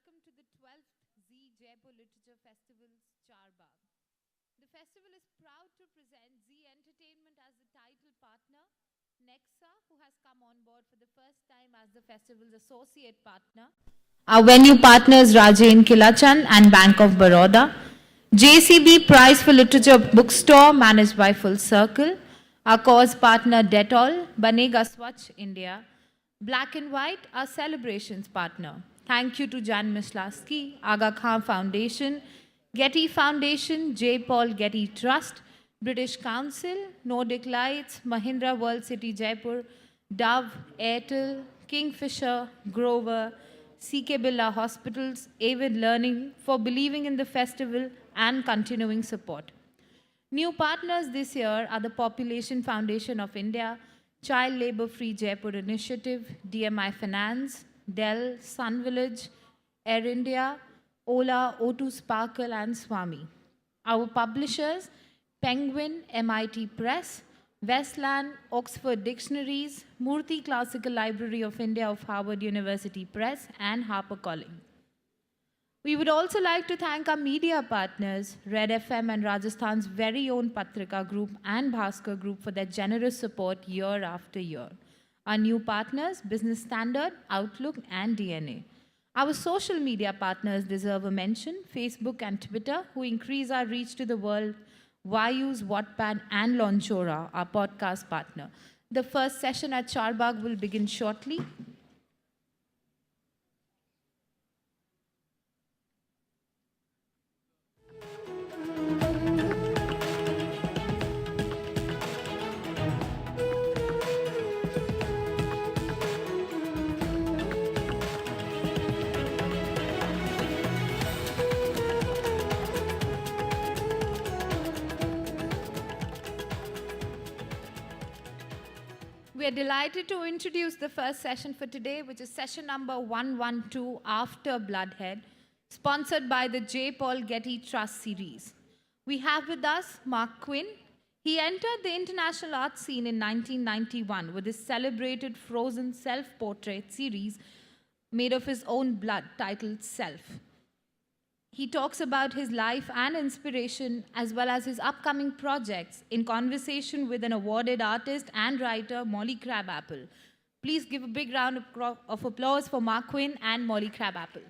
welcome to the 12th Z Jaipur Literature Festival's Charbagh. The festival is proud to present Z Entertainment as the title partner, Nexa, who has come on board for the first time as the festival's associate partner. Our venue partners Rajen Kilachan and Bank of Baroda. JCB Prize for Literature Bookstore managed by Full Circle. Our cause partner Dettol, Banega Swachh India. Black and White, our celebrations partner. Thank you to Jan Mishlaski, Aga Khan Foundation, Getty Foundation, J. Paul Getty Trust, British Council, Nordic Lights, Mahindra World City Jaipur, Dove, Airtel, Kingfisher, Grover, CK Birla Hospitals, Avid Learning for believing in the festival and continuing support. New partners this year are the Population Foundation of India, Child Labour Free Jaipur Initiative, DMI Finance, Dell, Sun Village, Air India, Ola, O2 Sparkle, and Swami. Our publishers, Penguin, MIT Press, Westland, Oxford Dictionaries, Murthy Classical Library of India of Harvard University Press, and HarperCollins. We would also like to thank our media partners, Red FM and Rajasthan's very own Patrika Group and Bhaskar Group for their generous support year after year. Our new partners, Business Standard, Outlook, and DNA. Our social media partners deserve a mention, Facebook and Twitter, who increase our reach to the world, Vayus, Wattpad, and Launchora, our podcast partner. The first session at Charbagh will begin shortly. We are delighted to introduce the first session for today, which is session number 112 after Bloodhead, sponsored by the J. Paul Getty Trust series. We have with us Marc Quinn. He entered the international art scene in 1991 with his celebrated Frozen self-portrait series made of his own blood titled Self. He talks about his life and inspiration as well as his upcoming projects in conversation with an awarded artist and writer, Molly Crabapple. Please give a big round of applause for Marc Quinn and Molly Crabapple.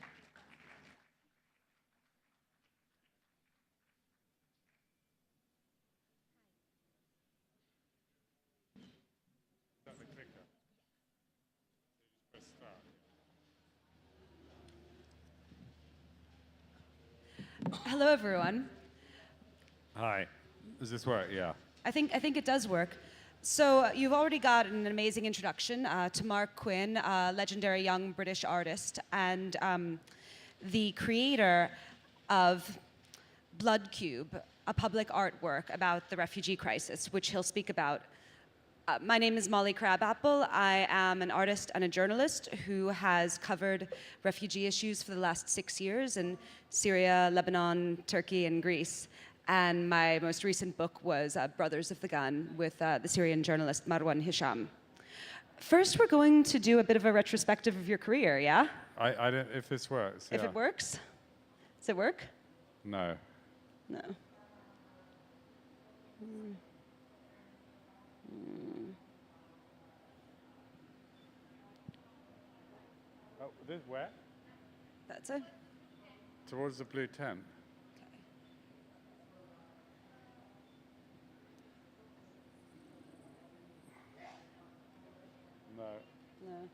Hello, everyone. Hi. Does this work? Yeah. I think it does work. So you've already got an amazing introduction to Marc Quinn, a legendary young British artist and the creator of Blood Cube, a public artwork about the refugee crisis, which he'll speak about. My name is Molly Crabapple. I am an artist and a journalist who has covered refugee issues for the last 6 years in Syria, Lebanon, Turkey, and Greece. And my most recent book was Brothers of the Gun with the Syrian journalist Marwan Hisham. First, we're going to do a bit of a retrospective of your career, yeah? I don't, if this works. If yeah. it works? Does it work? No. No. Oh, this where? That's it. Towards the blue tent. No. No.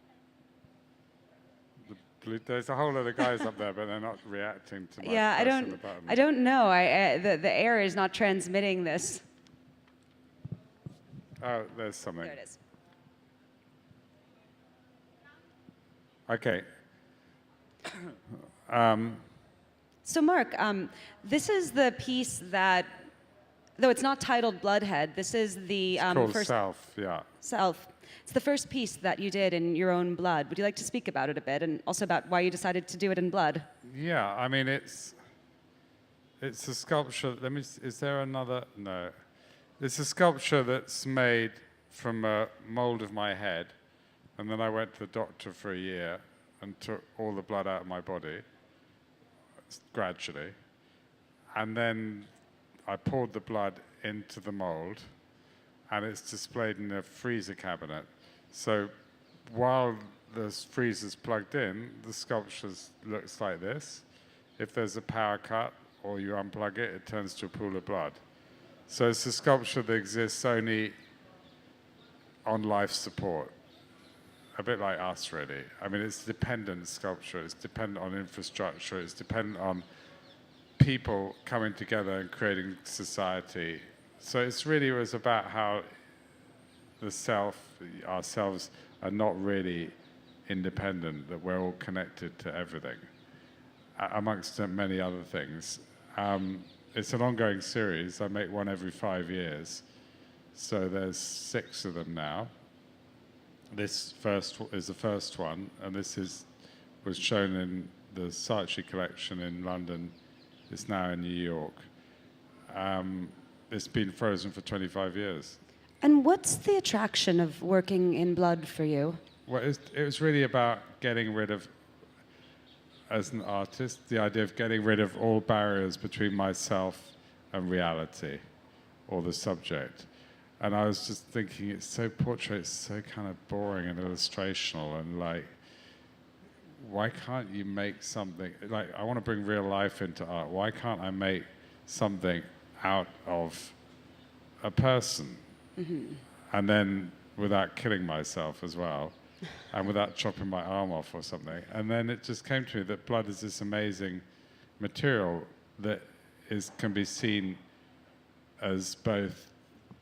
There's a whole lot of guys up there, but they're not reacting to my Yeah, press of the button. I don't know. The air is not transmitting this. Oh, there's something. There it is. Okay. So Marc, this is the piece that, though it's not titled Bloodhead, this is the called first Self, yeah. Self. It's the first piece that you did in your own blood. Would you like to speak about it a bit, and also about why you decided to do it in blood? Yeah, I mean, it's a sculpture. Is there another? No. It's a sculpture that's made from a mold of my head, and then I went to the doctor for a year and took all the blood out of my body. gradually. And then I poured the blood into the mold, and it's displayed in a freezer cabinet. So while the freezer's plugged in, the sculpture looks like this. If there's a power cut or you unplug it, it turns to a pool of blood. So it's a sculpture that exists only on life support, a bit like us, really. I mean, it's dependent sculpture. It's dependent on infrastructure. It's dependent on people coming together and creating society. So it's really was about how the self, ourselves, are not really independent, that we're all connected to everything, amongst many other things. It's an ongoing series. I make one every 5 years. So there's 6 of them now. This first is the first one, and was shown in the Saatchi collection in London. It's now in New York. It's been frozen for 25 years. And what's the attraction of working in blood for you? Well, it was really about getting rid of, as an artist, the idea of getting rid of all barriers between myself and reality, or the subject. And I was just thinking, portrait's so kind of boring and illustrational, and like, why can't you make something, like, I want to bring real life into art. Why can't I make something out of a person? Mm-hmm. And then without killing myself as well, and without chopping my arm off or something. And then it just came to me that blood is this amazing material that can be seen as both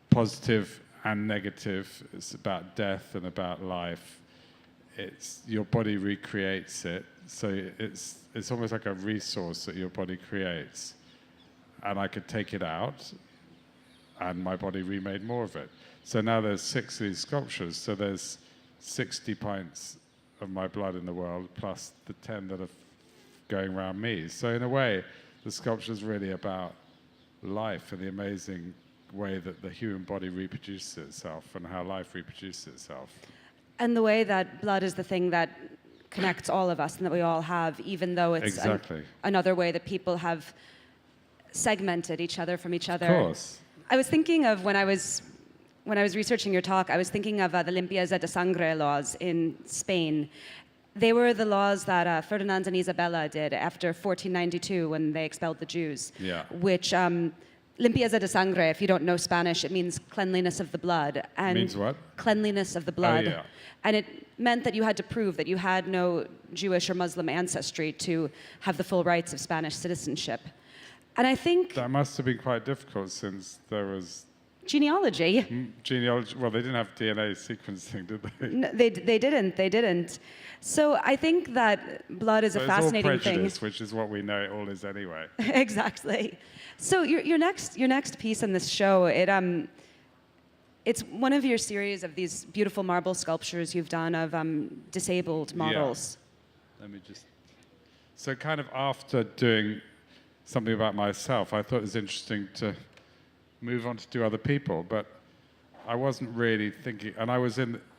positive and negative. It's about death and about life. Your body recreates it, so it's almost like a resource that your body creates. And I could take it out, and my body remade more of it. So now there's 6 of these sculptures, so there's 60 pints of my blood in the world, plus the 10 that are going around me. So in a way, the sculpture is really about life and the amazing way that the human body reproduces itself and how life reproduces itself. And the way that blood is the thing that connects all of us and that we all have, even though it's exactly. Another way that people have segmented each other from each other. Of course. I was thinking of when I was researching your talk, I was thinking of the limpieza de sangre laws in Spain. They were the laws that Ferdinand and Isabella did after 1492 when they expelled the Jews. Yeah. Which, limpieza de sangre, if you don't know Spanish, it means cleanliness of the blood. And means what? Cleanliness of the blood. Oh, yeah. And it meant that you had to prove that you had no Jewish or Muslim ancestry to have the full rights of Spanish citizenship. And I think... That must have been quite difficult since there was... Genealogy. Genealogy. Well, they didn't have DNA sequencing, did they? No, they didn't. So I think that blood is a fascinating it's all thing. prejudice, which is what we know it all is anyway. Exactly. So your next piece in this show, it's one of your series of these beautiful marble sculptures you've done of disabled models. Yeah. Let me just... So kind of after doing something about myself, I thought it was interesting to move on to do other people, but I wasn't really thinking, and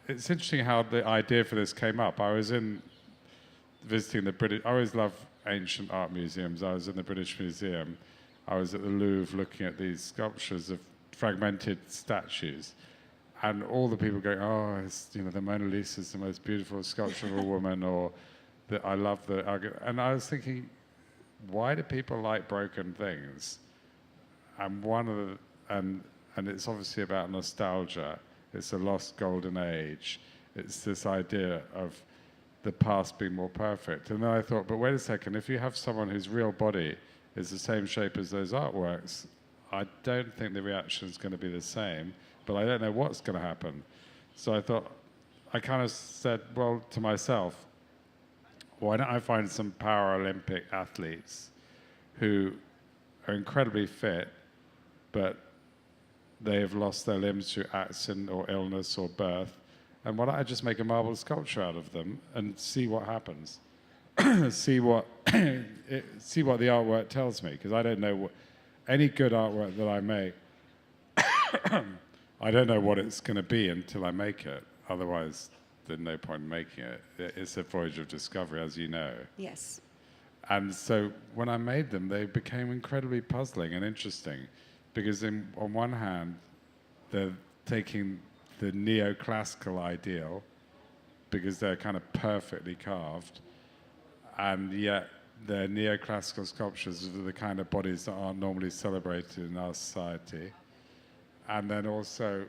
it's interesting how the idea for this came up. I was visiting the British, I always love ancient art museums. I was in the British Museum. I was at the Louvre looking at these sculptures of fragmented statues, and all the people going, oh, the Mona Lisa is the most beautiful sculpture of a woman, or I love and I was thinking, why do people like broken things? And and it's obviously about nostalgia. It's a lost golden age. It's this idea of the past being more perfect. And then I thought, but wait a second, if you have someone whose real body is the same shape as those artworks, I don't think the reaction is going to be the same, but I don't know what's going to happen. So I thought, I kind of said, well, to myself, why don't I find some Paralympic athletes who are incredibly fit, but they have lost their limbs through accident or illness or birth, and why don't I just make a marble sculpture out of them and see what happens? see what the artwork tells me, because I don't know any good artwork that I make. I don't know what it's going to be until I make it. Otherwise, there's no point in making it. It's a voyage of discovery, as you know. Yes. And so when I made them, they became incredibly puzzling and interesting, because on one hand, they're taking the neoclassical ideal, because they're kind of perfectly carved, and yet they're neoclassical sculptures of the kind of bodies that aren't normally celebrated in our society. And then also,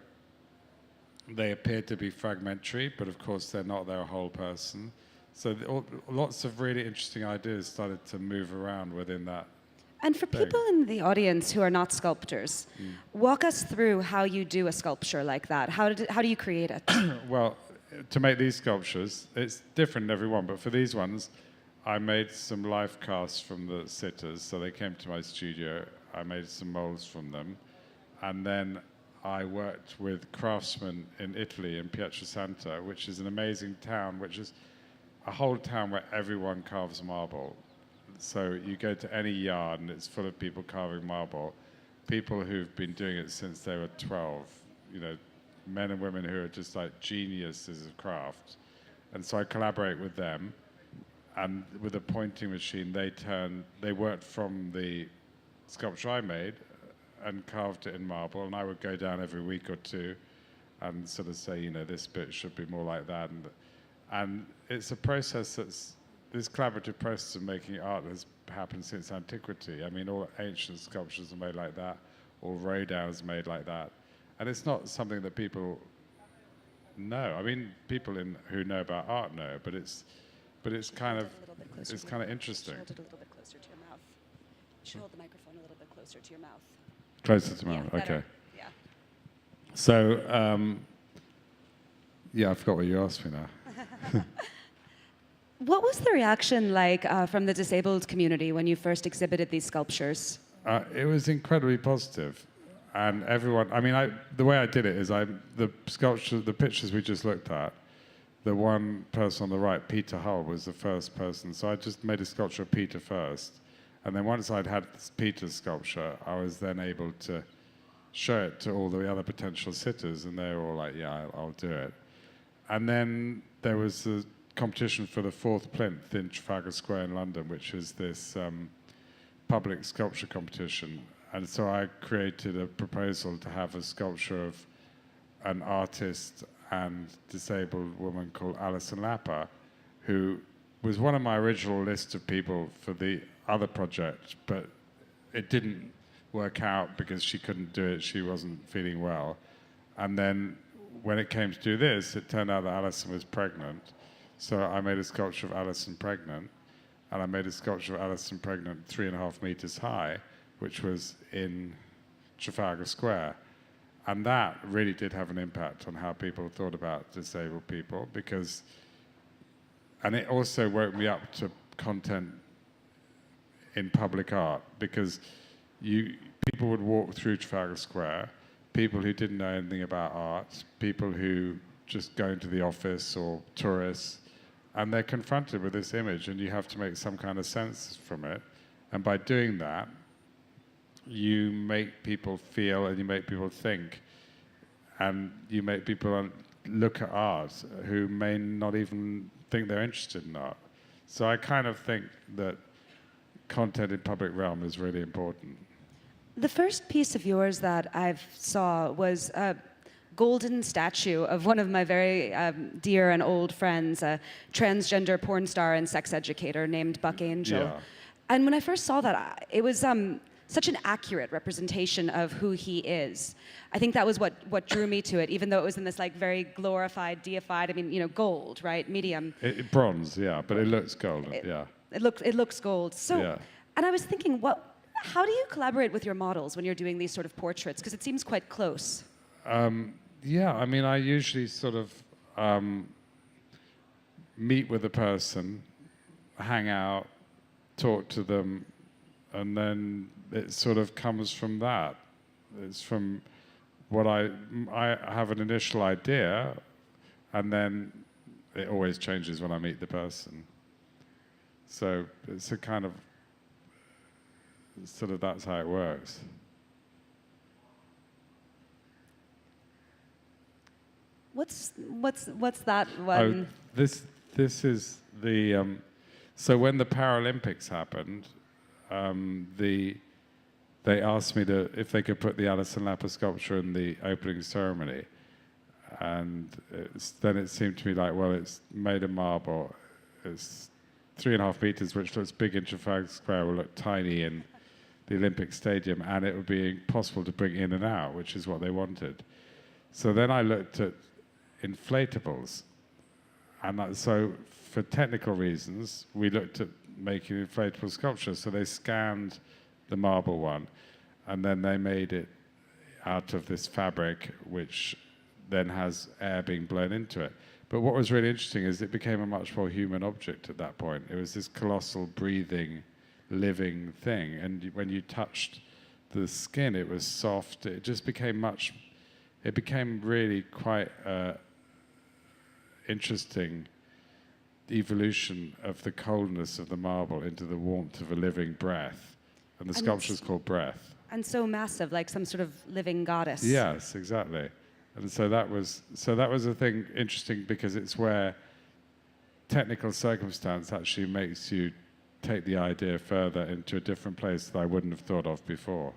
they appear to be fragmentary, but of course they're not, they're a whole person. So lots of really interesting ideas started to move around within that. And for people in the audience who are not sculptors, walk us through how you do a sculpture like that. How do you create it? Well, to make these sculptures, it's different in every one, but for these ones, I made some life casts from the sitters, so they came to my studio. I made some molds from them, and then I worked with craftsmen in Italy, in Pietrasanta, which is an amazing town, which is a whole town where everyone carves marble. So you go to any yard and it's full of people carving marble, people who've been doing it since they were 12, you know, men and women who are just like geniuses of craft. And so I collaborate with them, and with a pointing machine, they worked from the sculpture I made and carved it in marble, and I would go down every week or two and sort of say, you know, this bit should be more like that. And it's a process this collaborative process of making art has happened since antiquity. I mean, all ancient sculptures are made like that, all Rodin's made like that. And it's not something that people know. I mean, people who know about art know, but it's kind of interesting. Hold it a little bit closer to your mouth. You should hold the microphone a little bit closer to your mouth. Closer to mouth, Yeah, okay. Yeah. So, yeah, I forgot what you asked me now. What was the reaction like from the disabled community when you first exhibited these sculptures? It was incredibly positive, and everyone. I mean, the way I did it is the pictures we just looked at. The one person on the right, Peter Hull, was the first person. So I just made a sculpture of Peter first, and then once I'd had Peter's sculpture, I was then able to show it to all the other potential sitters, and they were all like, "Yeah, I'll do it." And then there was the competition for the 4th plinth in Trafalgar Square in London, which is this public sculpture competition. And so I created a proposal to have a sculpture of an artist and disabled woman called Alison Lapper, who was one of my original list of people for the other project, but it didn't work out because she couldn't do it, she wasn't feeling well. And then when it came to do this, it turned out that Alison was pregnant. So I made a sculpture of Alison pregnant, and I made a sculpture of Alison pregnant 3.5 meters high, which was in Trafalgar Square. And that really did have an impact on how people thought about disabled people, and it also woke me up to content in public art, because people would walk through Trafalgar Square, people who didn't know anything about art, people who just go into the office or tourists, and they're confronted with this image, and you have to make some kind of sense from it. And by doing that, you make people feel and you make people think, and you make people look at art who may not even think they're interested in art. So I kind of think that content in public realm is really important. The first piece of yours that I saw was a golden statue of one of my very dear and old friends, a transgender porn star and sex educator named Buck Angel. Yeah. And when I first saw that, it was such an accurate representation of who he is. I think that was what drew me to it, even though it was in this like very glorified, deified, I mean, you know, gold, right, medium. Bronze, yeah, but it looks golden, yeah. It looks gold. So, Yeah. And I was thinking, how do you collaborate with your models when you're doing these sort of portraits? Because it seems quite close. Yeah, I mean, I usually sort of meet with a person, hang out, talk to them, and then it sort of comes from that. It's from what I have an initial idea, and then it always changes when I meet the person. So it's a kind of, sort of that's how it works. What's that one? Oh, this is the So when the Paralympics happened, they asked me if they could put the Alison Lapper sculpture in the opening ceremony. And then it seemed to me like, well, it's made of marble. It's 3.5 meters, which looks big in Trafalgar Square, will look tiny in the Olympic Stadium, and it would be impossible to bring in and out, which is what they wanted. So then I looked at inflatables. And so for technical reasons, we looked at making inflatable sculptures. So they scanned the marble one, and then they made it out of this fabric, which then has air being blown into it. But what was really interesting is it became a much more human object at that point. It was this colossal, breathing, living thing. And when you touched the skin, it was soft. It just became it became really quite interesting evolution of the coldness of the marble into the warmth of a living breath. And the sculpture's called Breath. And so massive, like some sort of living goddess. Yes, exactly. And so that was a thing interesting, because it's where technical circumstance actually makes you take the idea further into a different place that I wouldn't have thought of before.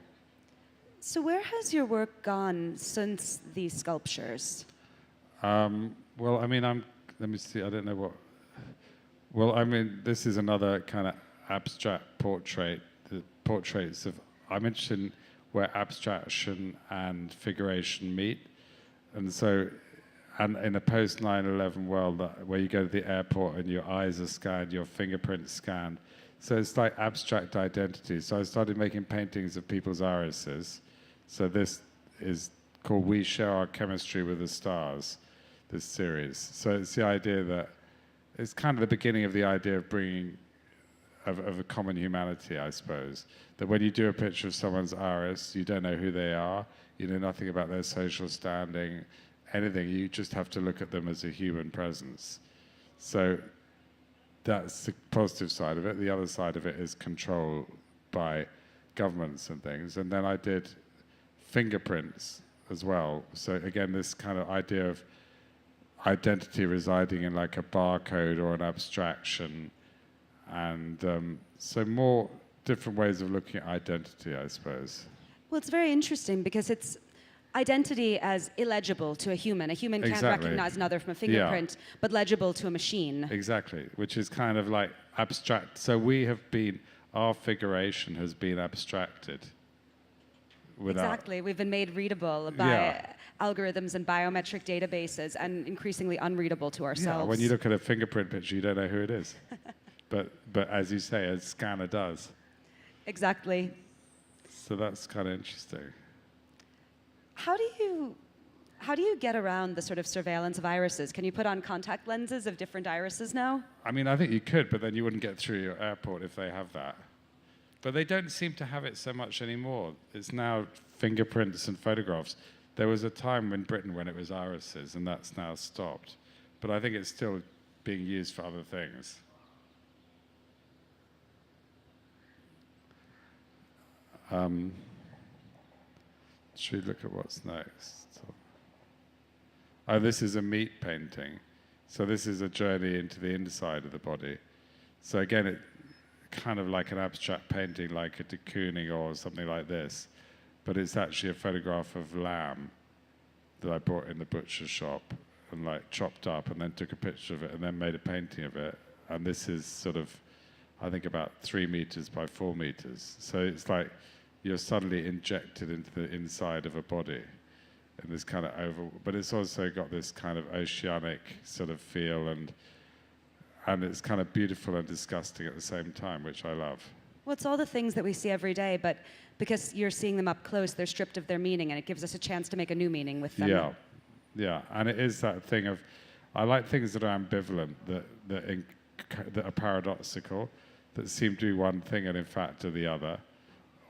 So where has your work gone since these sculptures? Well, I mean, let me see, I don't know what. Well, I mean, this is another kind of abstract portrait. The portraits of, I'm interested in where abstraction and figuration meet. And so, and in a post 9/11 world where you go to the airport and your eyes are scanned, your fingerprints scanned. So it's like abstract identity. So I started making paintings of people's irises. So this is called We Share Our Chemistry with the Stars, this series. So it's the idea that, it's kind of the beginning of the idea of bringing, of a common humanity, I suppose. That when you do a picture of someone's iris, you don't know who they are, you know nothing about their social standing, anything. You just have to look at them as a human presence. So that's the positive side of it. The other side of it is control by governments and things. And then I did fingerprints as well. So again, this kind of idea of identity residing in like a barcode or an abstraction. And so more different ways of looking at identity, I suppose. Well, it's very interesting because it's identity as illegible to a human. A human can't recognize another from a fingerprint, but legible to a machine. Exactly, which is kind of like abstract. So our figuration has been abstracted. Exactly, we've been made readable by algorithms and biometric databases, and increasingly unreadable to ourselves. Yeah, when you look at a fingerprint picture, you don't know who it is. But as you say, a scanner does. Exactly. So that's kind of interesting. How do you get around the sort of surveillance of irises? Can you put on contact lenses of different irises now? I mean, I think you could, but then you wouldn't get through your airport if they have that. But they don't seem to have it so much anymore. It's now fingerprints and photographs. There was a time in Britain when it was irises, and that's now stopped. But I think it's still being used for other things. Should we look at what's next? Oh, this is a meat painting. So this is a journey into the inside of the body. So again, it kind of like an abstract painting, like a de Kooning or something like this. But it's actually a photograph of lamb that I bought in the butcher's shop and like chopped up and then took a picture of it and then made a painting of it. And this is sort of, I think, about 3 meters by 4 meters. So it's like you're suddenly injected into the inside of a body in this kind of but it's also got this kind of oceanic sort of feel, and it's kind of beautiful and disgusting at the same time, which I love. Well, it's all the things that we see every day, but because you're seeing them up close, they're stripped of their meaning, and it gives us a chance to make a new meaning with them. Yeah, and it is that thing of, I like things that are ambivalent, that are paradoxical, that seem to be one thing and in fact are the other,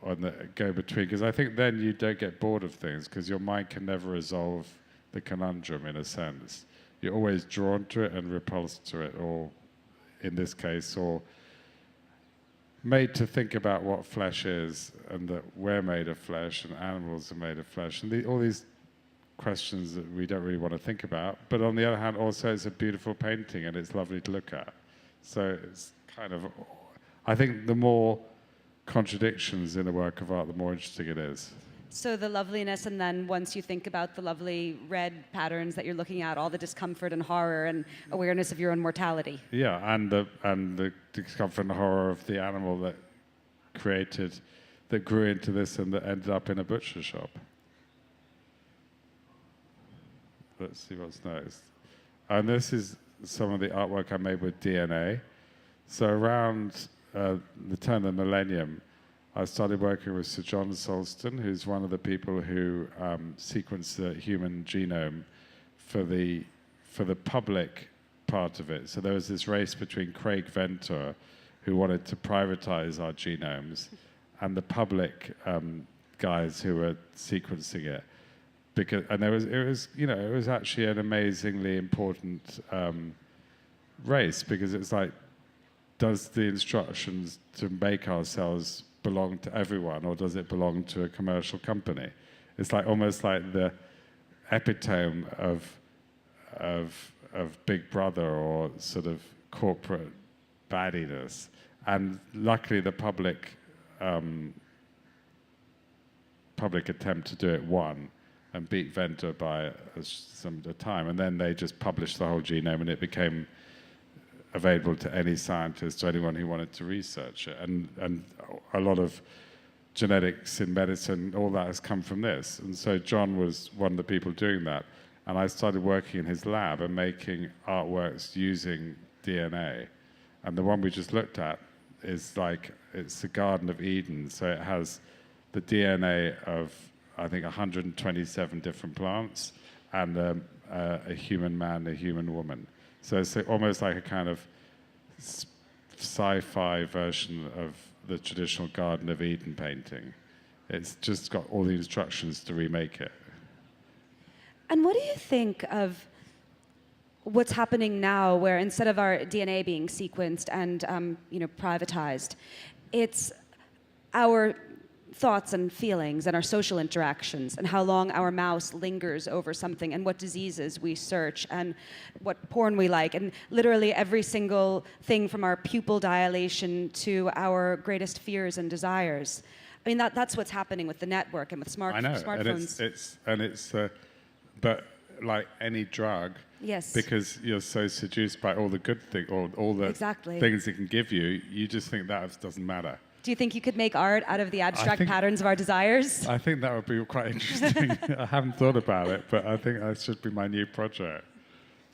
or that go between, because I think then you don't get bored of things, because your mind can never resolve the conundrum in a sense. You're always drawn to it and repulsed to it, or in this case, or made to think about what flesh is, and that we're made of flesh and animals are made of flesh, and all these questions that we don't really want to think about. But on the other hand, also it's a beautiful painting and it's lovely to look at. So it's kind of, I think the more contradictions in a work of art, the more interesting it is. So the loveliness, and then once you think about the lovely red patterns that you're looking at, all the discomfort and horror and awareness of your own mortality. Yeah, and the discomfort and horror of the animal that grew into this and that ended up in a butcher shop. Let's see what's next. And this is some of the artwork I made with DNA. So around the turn of the millennium, I started working with Sir John Solston, who's one of the people who sequenced the human genome for the public part of it. So there was this race between Craig Venter, who wanted to privatize our genomes, and the public guys who were sequencing it. It was actually an amazingly important race, because it's like, does the instructions to make ourselves belong to everyone, or does it belong to a commercial company? It's like almost like the epitome of Big Brother or sort of corporate baddiness. And luckily, the public attempt to do it won and beat Venter by a time, and then they just published the whole genome, and it became available to any scientist or anyone who wanted to research it. And a lot of genetics in medicine, all that has come from this. And so John was one of the people doing that. And I started working in his lab and making artworks using DNA. And the one we just looked at is like, it's the Garden of Eden. So it has the DNA of, I think, 127 different plants and a human man, a human woman. So it's almost like a kind of sci-fi version of the traditional Garden of Eden painting. It's just got all the instructions to remake it. And what do you think of what's happening now, where instead of our DNA being sequenced and privatized, it's our thoughts and feelings and our social interactions, and how long our mouse lingers over something, and what diseases we search, and what porn we like, and literally every single thing from our pupil dilation to our greatest fears and desires? I mean, that's what's happening with the network and with smartphones. But like any drug, yes, because you're so seduced by all the good things, or all the things it can give you, you just think that doesn't matter. Do you think you could make art out of the abstract patterns of our desires? I think that would be quite interesting. I haven't thought about it, but I think that should be my new project.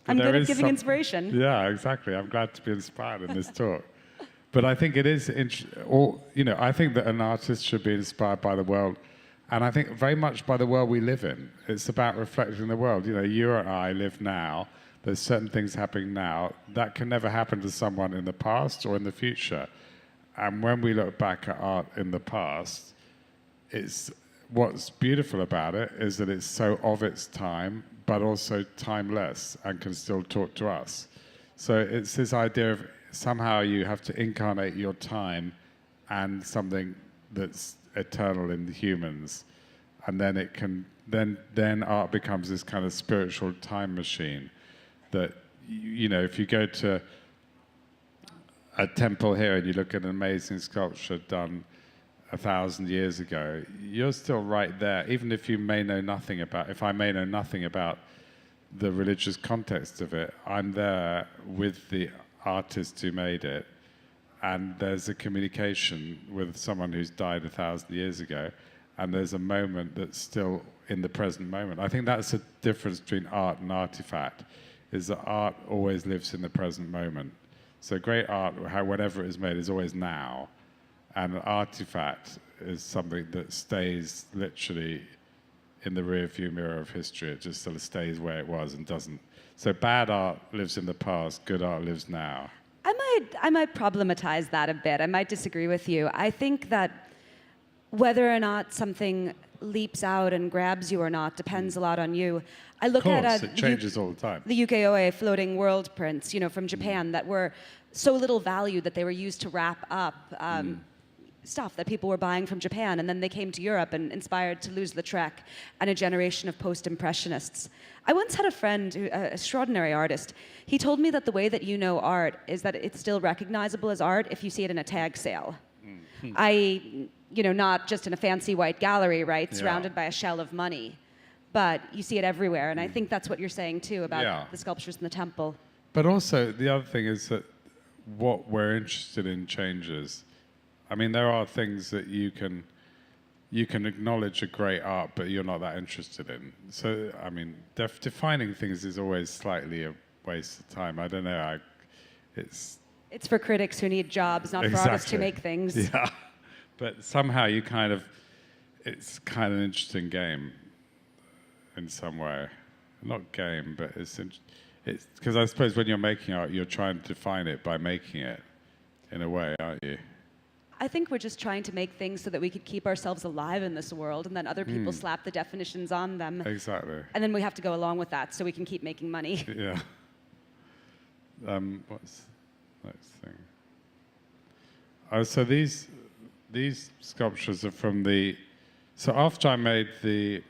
But I'm good at giving inspiration. Yeah, exactly. I'm glad to be inspired in this talk. But I think it is, I think that an artist should be inspired by the world, and I think very much by the world we live in. It's about reflecting the world. You and I live now. There's certain things happening now that can never happen to someone in the past or in the future. And when we look back at art in the past, what's beautiful about it is that it's so of its time, but also timeless and can still talk to us. So it's this idea of somehow you have to incarnate your time and something that's eternal in humans, and then it can then art becomes this kind of spiritual time machine that if you go to a temple here and you look at an amazing sculpture done 1,000 years ago, you're still right there, even if I may know nothing about the religious context of it. I'm there with the artist who made it, and there's a communication with someone who's died 1,000 years ago, and there's a moment that's still in the present moment. I think that's the difference between art and artifact, is that art always lives in the present moment. So great art, whatever it is made, is always now. And an artifact is something that stays literally in the rearview mirror of history. It just sort of stays where it was and doesn't. So bad art lives in the past, good art lives now. I might problematize that a bit. I might disagree with you. I think that whether or not something leaps out and grabs you or not depends a lot on you. I look at it changes all the time. The ukiyo-e floating world prints, from Japan that were so little valued that they were used to wrap up stuff that people were buying from Japan, and then they came to Europe and inspired Toulouse-Lautrec and a generation of post-impressionists. I once had a friend, an extraordinary artist. He told me that the way that you know art is that it's still recognizable as art if you see it in a tag sale. Not just in a fancy white gallery, right, surrounded by a shell of money, but you see it everywhere. And I think that's what you're saying too about the sculptures in the temple. But also, the other thing is that what we're interested in changes. I mean, there are things that you can acknowledge are great art, but you're not that interested in. So, I mean, defining things is always slightly a waste of time. I don't know. It's for critics who need jobs, not for artists who make things. Yeah, but somehow it's kind of an interesting game in some way. Not game, but it's because I suppose when you're making art, you're trying to define it by making it, in a way, aren't you? I think we're just trying to make things so that we could keep ourselves alive in this world, and then other people slap the definitions on them. Exactly. And then we have to go along with that so we can keep making money. Yeah. What's the next thing? So these sculptures are from the... So after I made the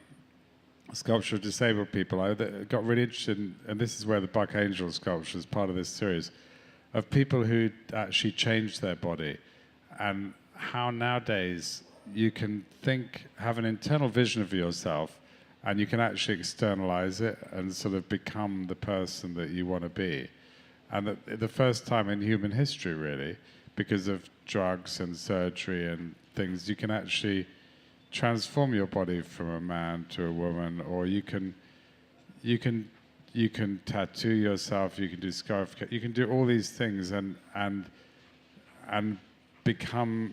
sculpture of disabled people, I got really interested in, and this is where the Buck Angel sculpture is part of this series, of people who actually changed their body, and how nowadays you can have an internal vision of yourself, and you can actually externalize it and sort of become the person that you want to be. And the first time in human history, really, because of drugs and surgery and things, you can actually transform your body from a man to a woman, or you can tattoo yourself, you can do scarification, you can do all these things and become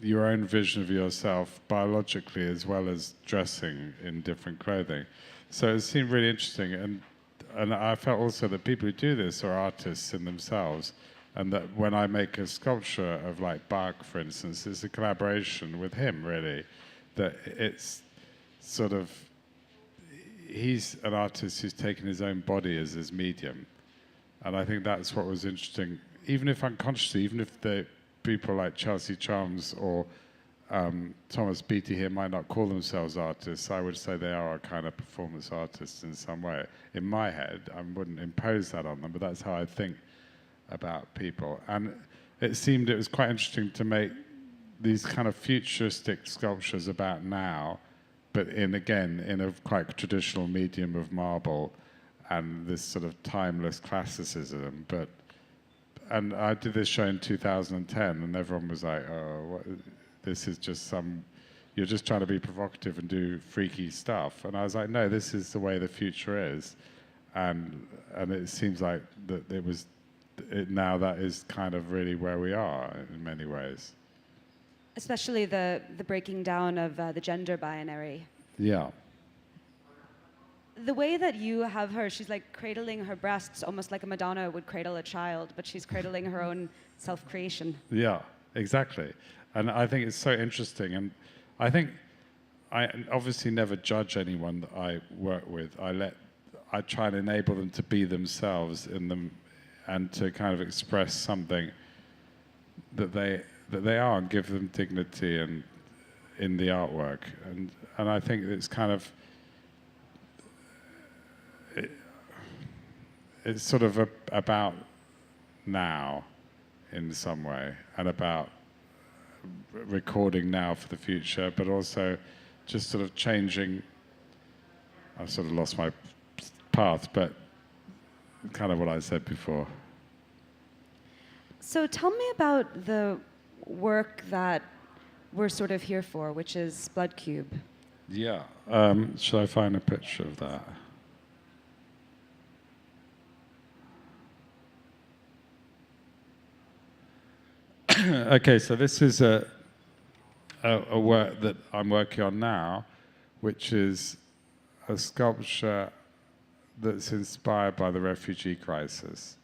your own vision of yourself biologically as well as dressing in different clothing. So it seemed really interesting, and I felt also that people who do this are artists in themselves, and that when I make a sculpture of like Bach, for instance, it's a collaboration with him, really. That it's sort of, he's an artist who's taken his own body as his medium. And I think that's what was interesting, even if unconsciously, even if the people like Chelsea Charms or Thomas Beattie here might not call themselves artists, I would say they are a kind of performance artists in some way. In my head, I wouldn't impose that on them, but that's how I think about people. And it seemed it was quite interesting to make these kind of futuristic sculptures about now, but in a quite traditional medium of marble and this sort of timeless classicism. And I did this show in 2010, and everyone was like, oh, this is just you're just trying to be provocative and do freaky stuff. And I was like, no, this is the way the future is. And it seems like that now that is kind of really where we are in many ways. Especially the breaking down of the gender binary. Yeah. The way that you have her, she's like cradling her breasts almost like a Madonna would cradle a child, but she's cradling her own self-creation. Yeah, exactly. And I think it's so interesting. And I think I obviously never judge anyone that I work with. I try and enable them to be themselves in them and to kind of express something that they are and give them dignity and in the artwork. And I think it's kind of, it's sort of about now in some way, and about recording now for the future, but also just sort of changing. I've sort of lost my path, but kind of what I said before. So tell me about the work that we're sort of here for, which is Blood Cube. Yeah. Should I find a picture of that? Okay, so this is a work that I'm working on now, which is a sculpture that's inspired by the refugee crisis.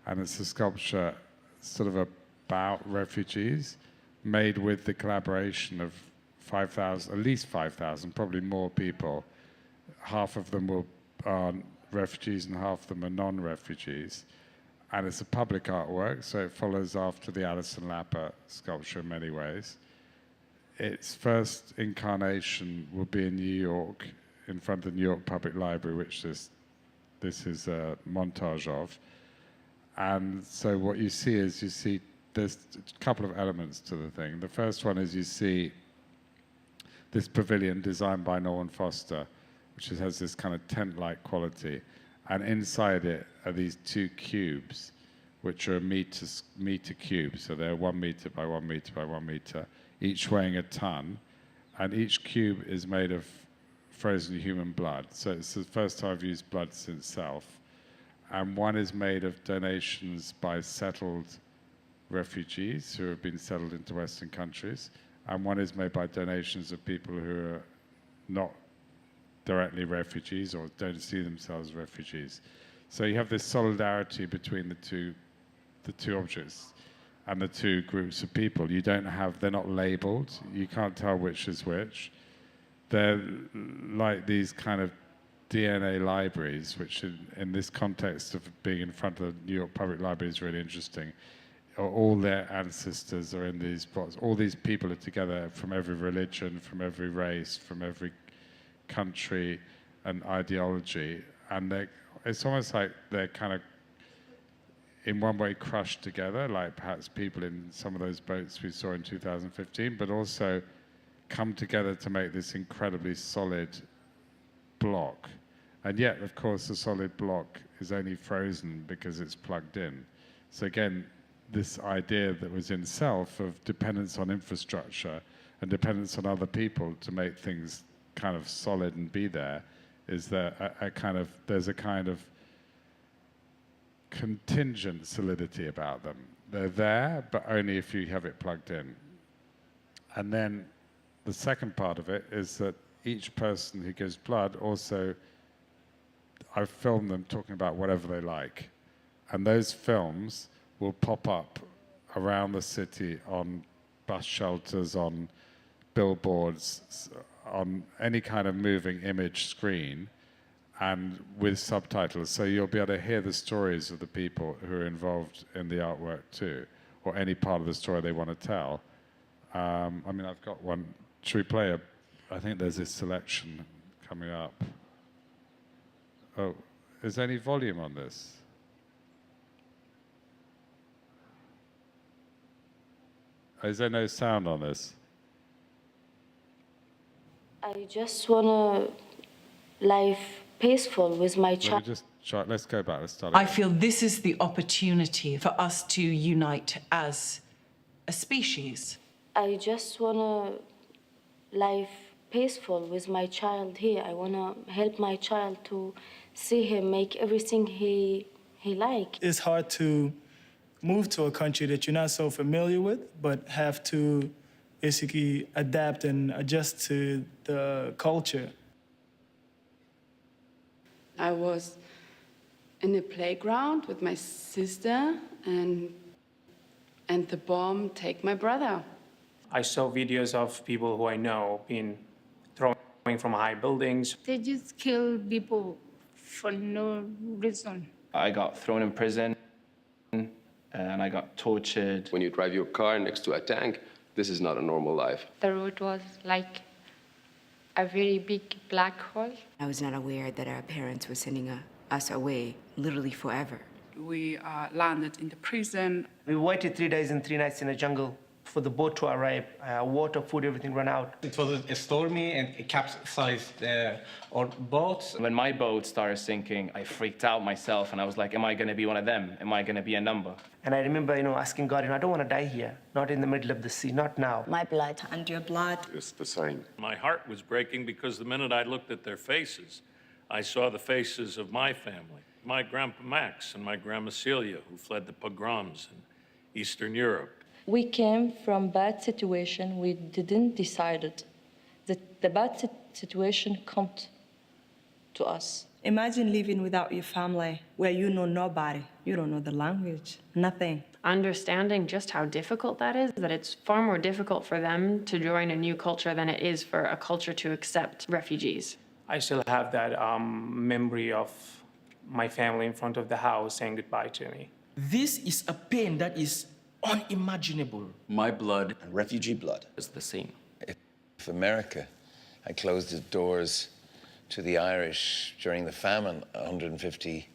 And it's a sculpture sort of about refugees, made with the collaboration of 5,000, at least 5,000, probably more people. Half of them are refugees and half of them are non-refugees. and it's a public artwork, so it follows after the Alison Lapper sculpture in many ways. Its first incarnation will be in New York, in front of the New York Public Library, which this is a montage of. And so what you see is, there's a couple of elements to the thing. The first one is you see this pavilion designed by Norman Foster, which has this kind of tent-like quality. And inside it are these two cubes, which are meter cubes. So they're 1 meter by 1 meter by 1 meter, each weighing a ton. And each cube is made of frozen human blood. So it's the first time I've used blood since Self. And one is made of donations by settled refugees who have been settled into Western countries. And one is made by donations of people who are not directly refugees or don't see themselves as refugees. So you have this solidarity between the two objects and the two groups of people. They're not labeled. You can't tell which is which. They're like these kind of DNA libraries, which in this context of being in front of the New York Public Library is really interesting. All their ancestors are in these spots. All these people are together from every religion, from every race, from every country and ideology. And it's almost like they're kind of, in one way, crushed together, like perhaps people in some of those boats we saw in 2015, but also come together to make this incredibly solid block. And yet, of course, the solid block is only frozen because it's plugged in. So again, this idea that was in Self of dependence on infrastructure and dependence on other people to make things kind of solid and be there, is there there's a kind of contingent solidity about them. They're there, but only if you have it plugged in. And then the second part of it is that each person who gives blood also, I film them talking about whatever they like. And those films will pop up around the city on bus shelters, on billboards, on any kind of moving image screen, and with subtitles. So you'll be able to hear the stories of the people who are involved in the artwork too, or any part of the story they want to tell. I mean, I've got one. Should we play I think there's this selection coming up. Oh, is there any volume on this? Is there no sound on this? I just want to live peaceful with my child. Let's go back. Let's start I again. feel this is the opportunity for us to unite as a species. I just want to live peaceful with my child here. I want to help my child to see him make everything he like. It's hard to move to a country that you're not so familiar with, but have to basically adapt and adjust to the culture. I was in a playground with my sister, and the bomb take my brother. I saw videos of people who I know being thrown from high buildings. They just kill people for no reason. I got thrown in prison and I got tortured. When you drive your car next to a tank, this is not a normal life. The road was like a very big black hole. I was not aware that our parents were sending us away literally forever. We landed in the prison. We waited 3 days and 3 nights in the jungle for the boat to arrive. Water, food, everything ran out. It was stormy and it capsized our boat. When my boat started sinking, I freaked out myself and I was like, am I going to be one of them? Am I going to be a number? And I remember, asking God, I don't want to die here, not in the middle of the sea, not now. My blood and your blood. It's the same. My heart was breaking because the minute I looked at their faces, I saw the faces of my family. My grandpa Max and my grandma Celia, who fled the pogroms in Eastern Europe. We came from bad situation. We didn't decide it. The bad situation come to us. Imagine living without your family, where you know nobody. You don't know the language, nothing. Understanding just how difficult that is, that it's far more difficult for them to join a new culture than it is for a culture to accept refugees. I still have that memory of my family in front of the house saying goodbye to me. This is a pain that is unimaginable. My blood and refugee blood is the same. If America had closed its doors to the Irish during the famine 150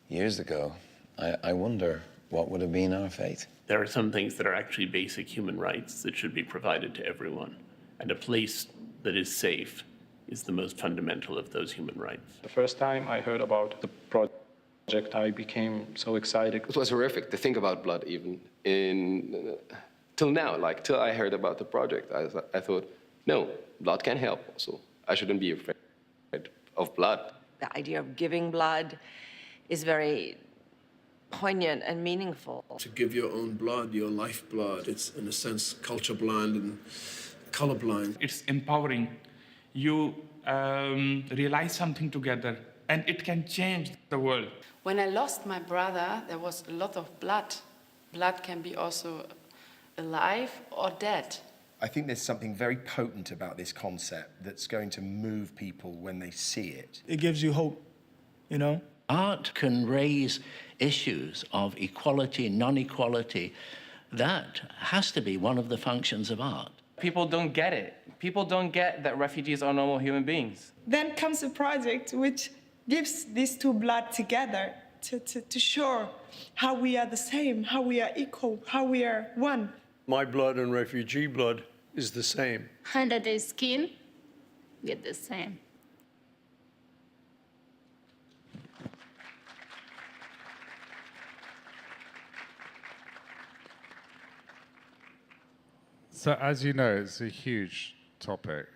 years ago, I wonder what would have been our fate. There are some things that are actually basic human rights that should be provided to everyone. And a place that is safe is the most fundamental of those human rights. The first time I heard about the project, I became so excited. It was horrific to think about blood even. Till now, like till I heard about the project, I thought, no, blood can help also. I shouldn't be afraid of blood. The idea of giving blood is very poignant and meaningful. To give your own blood, your lifeblood, it's in a sense culture blind and colorblind. It's empowering. You realize something together, and it can change the world. When I lost my brother, there was a lot of blood. Blood can be also alive or dead. I think there's something very potent about this concept that's going to move people when they see it. It gives you hope, you know? Art can raise issues of equality, non-equality. That has to be one of the functions of art. People don't get it. People don't get that refugees are normal human beings. Then comes a project which gives these two blood together to show how we are the same, how we are equal, how we are one. My blood and refugee blood is the same. Under the skin, we're the same. So as you know, it's a huge topic,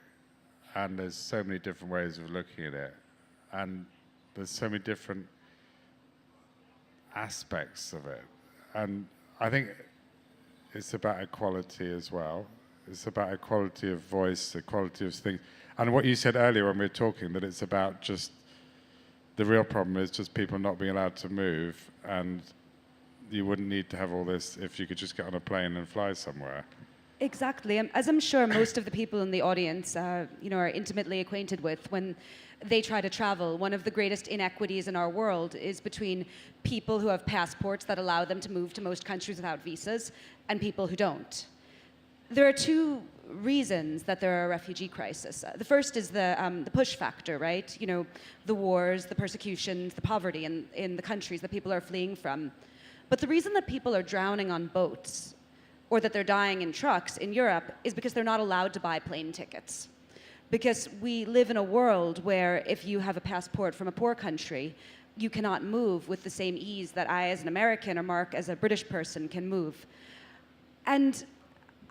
and there's so many different ways of looking at it, and there's so many different aspects of it. And I think it's about equality as well. It's about equality of voice, equality of things. And what you said earlier when we were talking, that it's about just, the real problem is just people not being allowed to move, and you wouldn't need to have all this if you could just get on a plane and fly somewhere. Exactly. As I'm sure most of the people in the audience are intimately acquainted with, when they try to travel, one of the greatest inequities in our world is between people who have passports that allow them to move to most countries without visas and people who don't. There are two reasons that there are a refugee crisis. The first is the push factor, right? You know, the wars, the persecutions, the poverty in the countries that people are fleeing from. But the reason that people are drowning on boats or that they're dying in trucks in Europe is because they're not allowed to buy plane tickets. Because we live in a world where if you have a passport from a poor country, you cannot move with the same ease that I as an American or Mark as a British person can move. And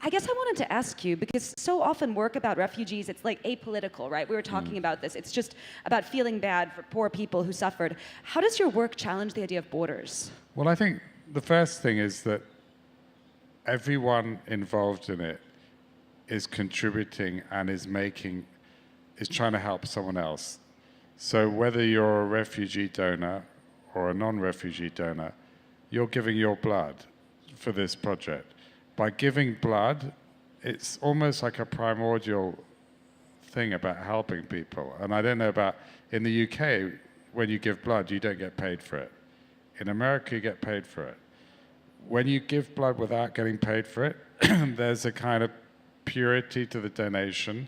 I guess I wanted to ask you, because so often work about refugees, it's like apolitical, right? We were talking about this. It's just about feeling bad for poor people who suffered. How does your work challenge the idea of borders? Well, I think the first thing is that everyone involved in it is contributing and is trying to help someone else. So whether you're a refugee donor or a non-refugee donor, you're giving your blood for this project. By giving blood, it's almost like a primordial thing about helping people. And I don't know about, in the UK, when you give blood, you don't get paid for it. In America, you get paid for it. When you give blood without getting paid for it, there's a kind of purity to the donation,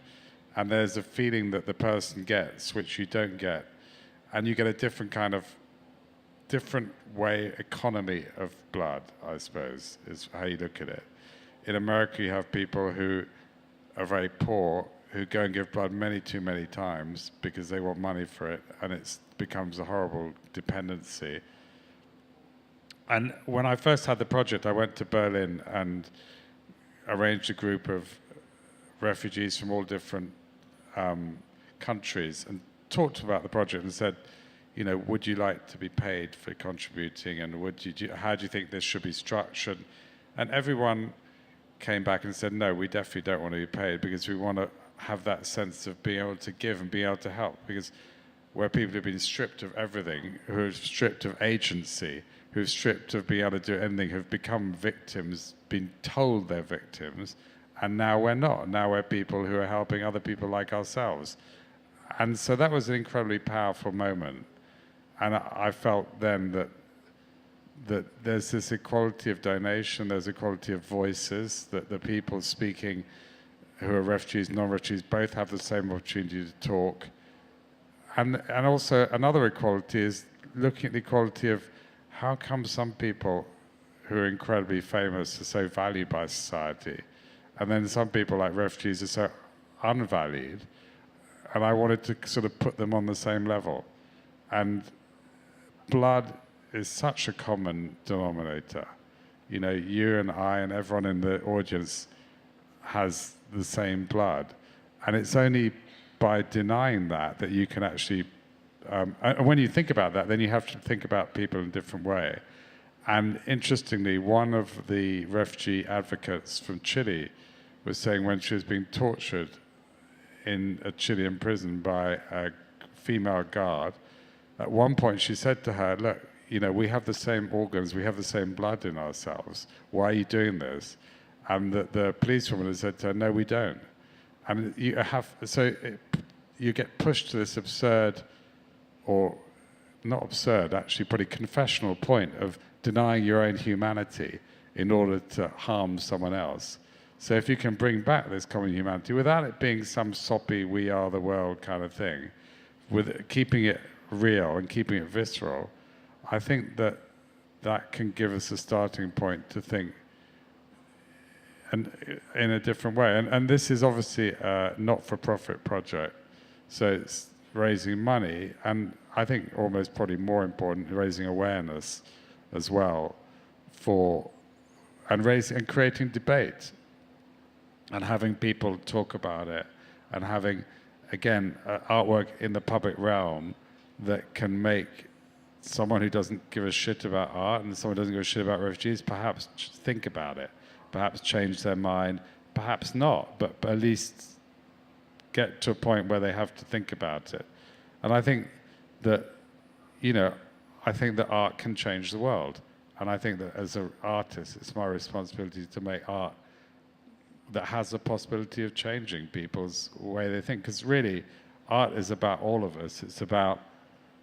and there's a feeling that the person gets, which you don't get. And you get a different economy of blood, I suppose, is how you look at it. In America, you have people who are very poor, who go and give blood many too many times because they want money for it, and it becomes a horrible dependency. And when I first had the project, I went to Berlin and arranged a group of refugees from all different countries and talked about the project and said, you know, would you like to be paid for contributing, and how do you think this should be structured? And everyone came back and said, no, we definitely don't want to be paid, because we want to have that sense of being able to give and being able to help. Because where people have been stripped of everything, who are stripped of agency, who are stripped of being able to do anything, have become victims, been told they're victims, and now we're not. Now we're people who are helping other people like ourselves. And so that was an incredibly powerful moment. And I felt then that that there's this equality of donation, there's equality of voices, that the people speaking who are refugees, non-refugees, both have the same opportunity to talk. And also another equality is looking at the equality of how come some people who are incredibly famous are so valued by society, and then some people like refugees are so unvalued, and I wanted to sort of put them on the same level. And blood is such a common denominator. You know, you and I and everyone in the audience has the same blood. And it's only by denying that that you can actually, and when you think about that, then you have to think about people in a different way. And interestingly, one of the refugee advocates from Chile was saying when she was being tortured in a Chilean prison by a female guard, at one point she said to her, look, you know, we have the same organs, we have the same blood in ourselves. Why are you doing this? And the policewoman has said to her, no, we don't. And you you get pushed to this absurd, or not absurd, actually pretty confessional point of denying your own humanity in order to harm someone else. So if you can bring back this common humanity without it being some soppy, we are the world kind of thing, with keeping it real and keeping it visceral, I think that that can give us a starting point to think and in a different way. And this is obviously a not-for-profit project, so it's raising money, and I think almost probably more important, raising awareness as well and creating debate and having people talk about it and having, again, artwork in the public realm that can make someone who doesn't give a shit about art and someone who doesn't give a shit about refugees perhaps think about it, perhaps change their mind, perhaps not, but at least get to a point where they have to think about it. And I think that, you know, I think that art can change the world. And I think that as an artist, it's my responsibility to make art that has the possibility of changing people's way they think. Because really, art is about all of us. It's about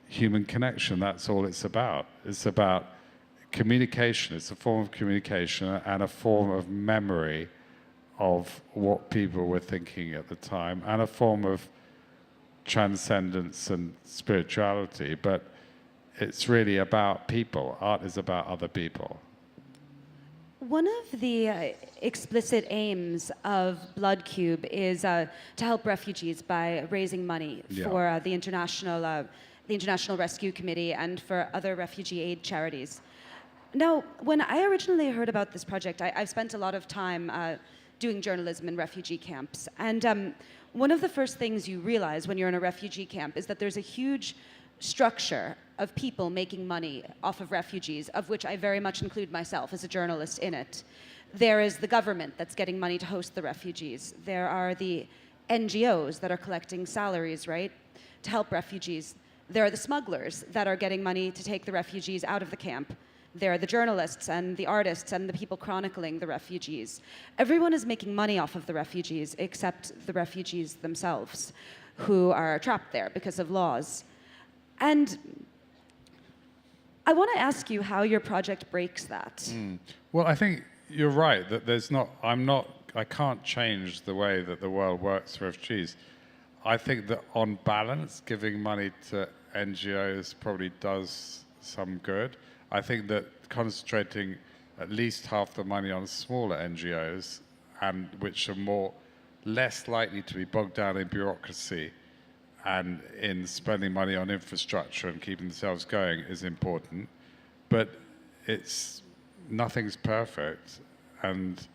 human connection. That's all it's about. It's about communication. It's a form of communication and a form of memory of what people were thinking at the time, and a form of transcendence and spirituality. But it's really about people. Art is about other people. One of the explicit aims of Blood Cube is to help refugees by raising money for the International Rescue Committee and for other refugee aid charities. Now, when I originally heard about this project, I've spent a lot of time doing journalism in refugee camps. And one of the first things you realize when you're in a refugee camp is that there's a huge structure of people making money off of refugees, of which I very much include myself as a journalist in it. There is the government that's getting money to host the refugees. There are the NGOs that are collecting salaries, right, to help refugees. There are the smugglers that are getting money to take the refugees out of the camp. There are the journalists and the artists and the people chronicling the refugees. Everyone is making money off of the refugees except the refugees themselves, who are trapped there because of laws. And I want to ask you how your project breaks that. Well, I think you're right that I can't change the way that the world works for refugees. I think that on balance, giving money to NGOs probably does some good. I think that concentrating at least half the money on smaller NGOs, and which are less likely to be bogged down in bureaucracy and in spending money on infrastructure and keeping themselves going, is important. But nothing's perfect, and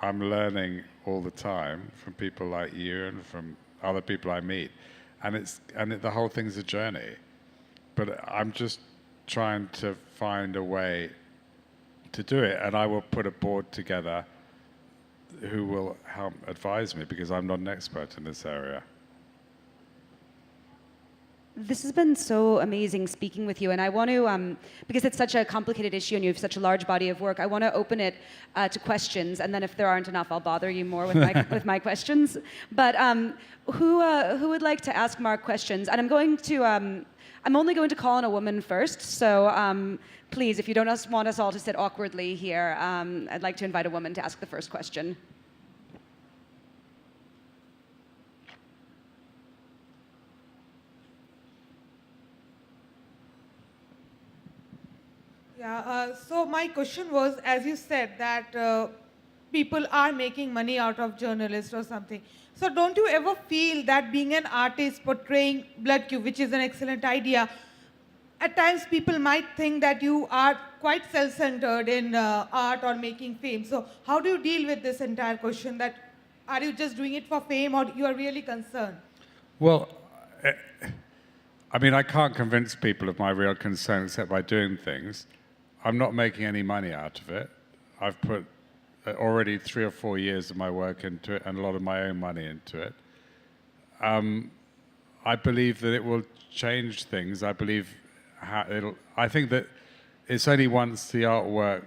I'm learning all the time from people like you and from other people I meet, and the whole thing's a journey. But I'm just trying to find a way to do it, and I will put a board together who will help advise me, because I'm not an expert in this area. This has been so amazing speaking with you, and I want to, because it's such a complicated issue and you have such a large body of work, I want to open it to questions, and then if there aren't enough, I'll bother you more with my questions. But who would like to ask Marc questions? And I'm going to I'm only going to call on a woman first, so please, if you don't want us all to sit awkwardly here, I'd like to invite a woman to ask the first question. Yeah, so my question was, as you said, that people are making money out of journalists or something. So don't you ever feel that being an artist portraying blood cube, which is an excellent idea, at times people might think that you are quite self-centered in art or making fame. So how do you deal with this entire question, that are you just doing it for fame or you are really concerned? Well, I mean, I can't convince people of my real concern except by doing things. I'm not making any money out of it. I've put already 3 or 4 years of my work into it and a lot of my own money into it. I believe that it will change things. I believe I think that it's only once the artwork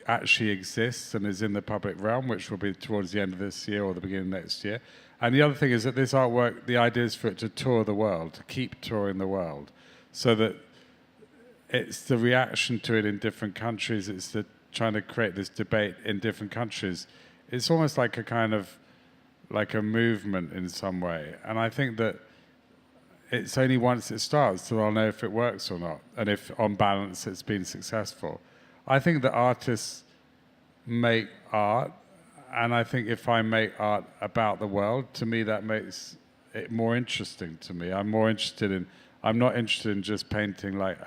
actually exists and is in the public realm, which will be towards the end of this year or the beginning of next year. And the other thing is that this artwork, the idea is for it to tour the world, to keep touring the world, so that it's the reaction to it in different countries, it's the trying to create this debate in different countries. It's almost like a kind of, like a movement in some way. And I think that it's only once it starts that I'll know if it works or not, and if on balance it's been successful. I think that artists make art, and I think if I make art about the world, to me that makes it more interesting to me. I'm not interested in just painting like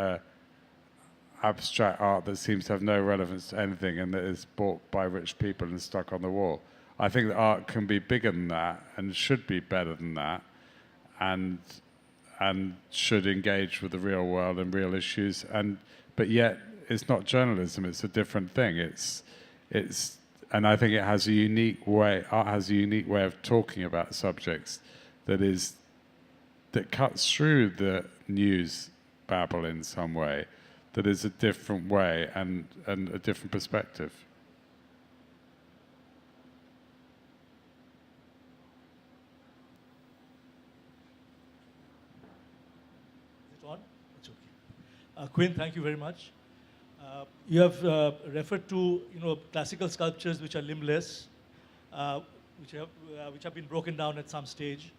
abstract art that seems to have no relevance to anything and that is bought by rich people and stuck on the wall. I think that art can be bigger than that and should be better than that, and should engage with the real world and real issues. But yet it's not journalism, it's a different thing. And I think it has a unique way, art has a unique way of talking about subjects that cuts through the news babble in some way, that is a different way and a different perspective. Is it on? It's okay. Quinn, thank you very much. You have referred to classical sculptures which are limbless, which have been broken down at some stage,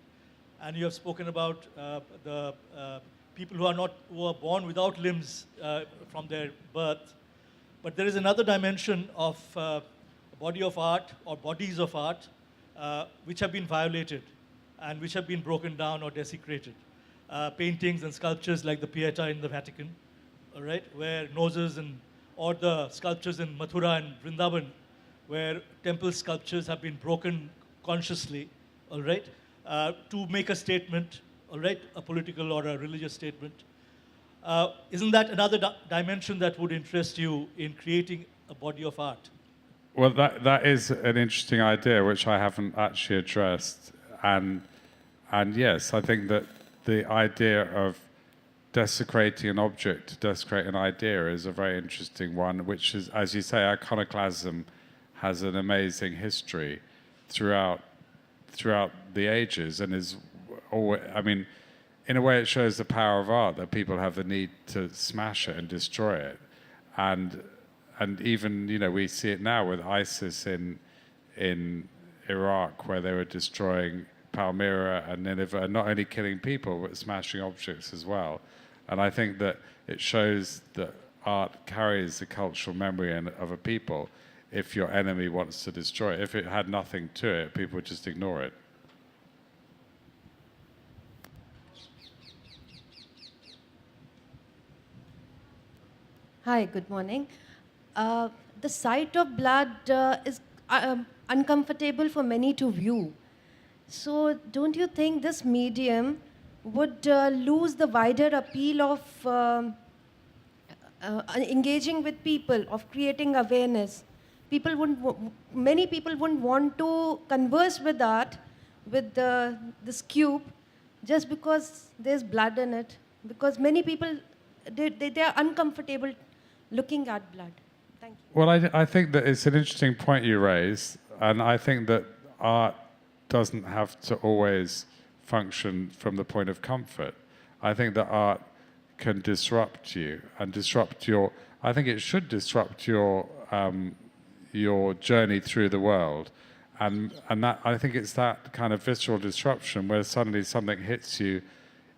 and you have spoken about the people who are born without limbs from their birth. But there is another dimension of a body of art or bodies of art which have been violated and which have been broken down or desecrated. Paintings and sculptures like the Pieta in the Vatican, all right, where noses or the sculptures in Mathura and Vrindavan, where temple sculptures have been broken consciously, all right, to make a statement, all right, a political or a religious statement. Isn't that another dimension that would interest you in creating a body of art? Well, that is an interesting idea, which I haven't actually addressed. And yes, I think that the idea of desecrating an object to desecrate an idea is a very interesting one, which is, as you say, iconoclasm has an amazing history throughout the ages, and is always, I mean, in a way it shows the power of art, that people have the need to smash it and destroy it. And even, we see it now with ISIS in Iraq, where they were destroying Palmyra and Nineveh, and not only killing people, but smashing objects as well. And I think that it shows that art carries the cultural memory of a people. If your enemy wants to destroy it, if it had nothing to it, people would just ignore it. Hi, good morning. The sight of blood is uncomfortable for many to view. So don't you think this medium would lose the wider appeal of engaging with people, of creating awareness? Many people wouldn't want to converse with art, with this cube, just because there's blood in it. Because many people, they are uncomfortable looking at blood. Thank you. Well, I think that it's an interesting point you raise, and I think that art doesn't have to always function from the point of comfort. I think that art can disrupt you and disrupt your. I think it should disrupt your journey through the world, and that I think it's that kind of visceral disruption where suddenly something hits you